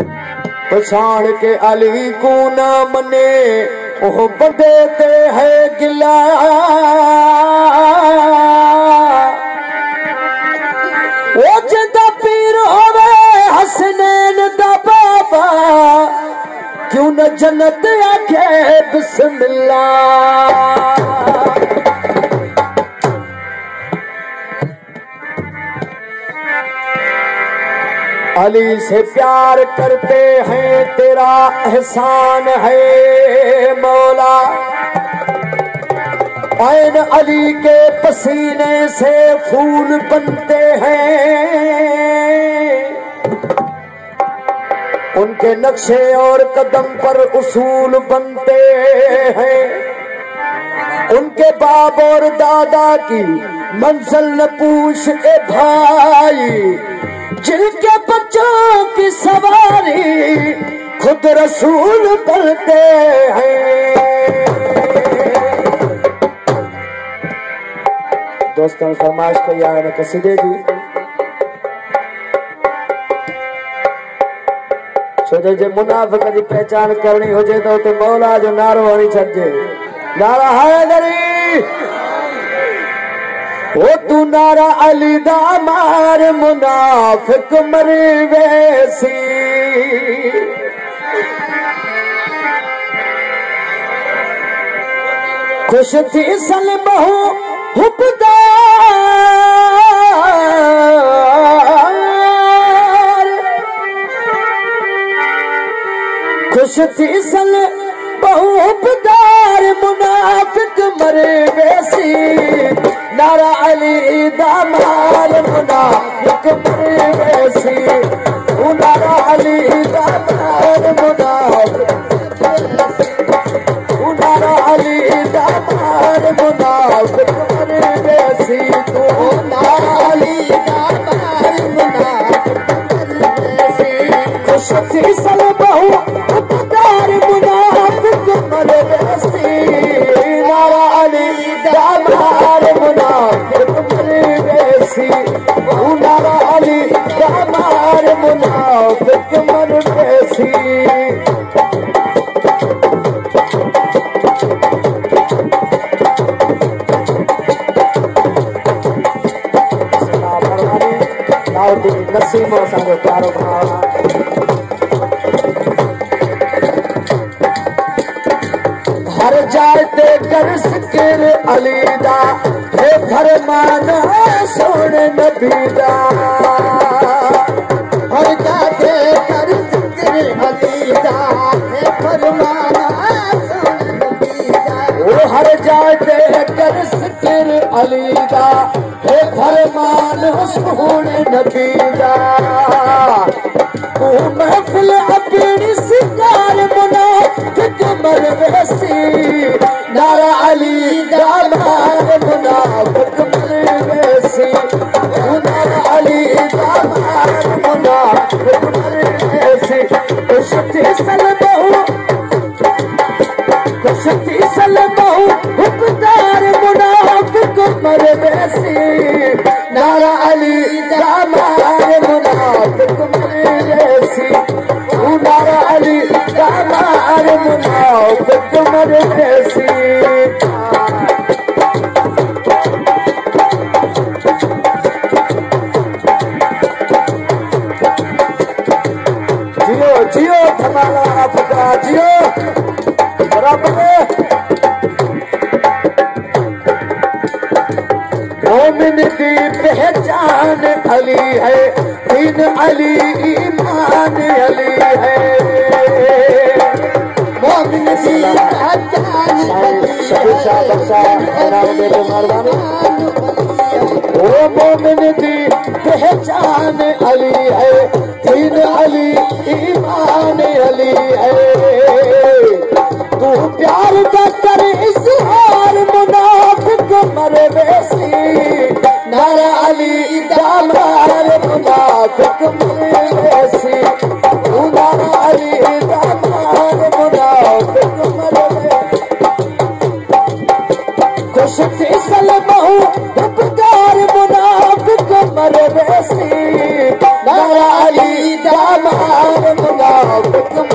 पछाण के अली को न मने ओ बदे ते है गिला। ओ जदा पीर होवे हसनैन दा बाबा क्यों न जन्नत आखे बिस्मिल्लाह। अली से प्यार करते हैं तेरा एहसान है मौला। ऐन अली के पसीने से फूल बनते हैं, उनके नक्शे और कदम पर उसूल बनते हैं। उनके बाप और दादा की मंजिल न पूछ ए भाई, जिनके बच्चों की सवारी खुद रसूल बनते हैं। दोस्तों फरमाइश को याद न कसीदे दी छोटे जे मुनाफिक की पहचान करनी हो जाए तो मौला जो नारो हणी छजे नारा हैदरी। ओ तू नारा अली दा मार मुनाफिक मरी वैसी। खुश थी सल बहु हुबदार, खुश थी सल बहु हुबदार मुनाफिक मरे वैसी। नारा अली दा मार मुनाफिक मरे वैसी। नारा अली दा मार मुनाफिक, नारा अली दा मार मुनाफिक मरे वैसी। तू नारा अली दा मार मुनाफिक मरे वैसी। खुश थी सल बहु हुबदार मुनाफिक मरे वैसी। नारा अली दा मार मुनाफिक मरे वैसी। नारा अली दा मार मुनाफिक मरे वैसी। नसीब असांजो प्यारो भाउ हर जाए ते कर सिकर अली दा हे फरमान सोने नबी दा। हर जाते कर सिकर अली दा हे फरमान सोने नबी दा। ओ हर जाते कर सिकर अली दा हे फरमान सोने नबी दा। तू महफिल अपनी सिंगार मुनाफिक मर वैसी। नारा अली दा मार मुनाफिक मर वैसी। नारा अली दा मार मुनाफिक मर वैसी। खुशती सल बहु, खुशती सल बहु हुबदार मुनाफिक मर वैसी। नारा अली दा मार मुनाफिक मर वैसी। नारा अली दा मार मुनाफिक मर वैसी। जियो जियो धमाला फकरा जियो बराबर। मोमिन की पहचान अली है, दीन अली ईमान अली है। मोमिन की पहचान अली है, ओ मोमिन की पहचान अली है, दीन अली ईमान अली है। तू प्यार का कर इज़हार मुनाफिक मरे वैसी। नारा अली दा मार मुनाफिक मरे वैसी। नारा अली दा मार मुनाफिक मरे वैसी। खुश थी सल बहु हुबदार मुनाफिक मरे वैसी। नारा अली दा मार मुनाफिक हुक्म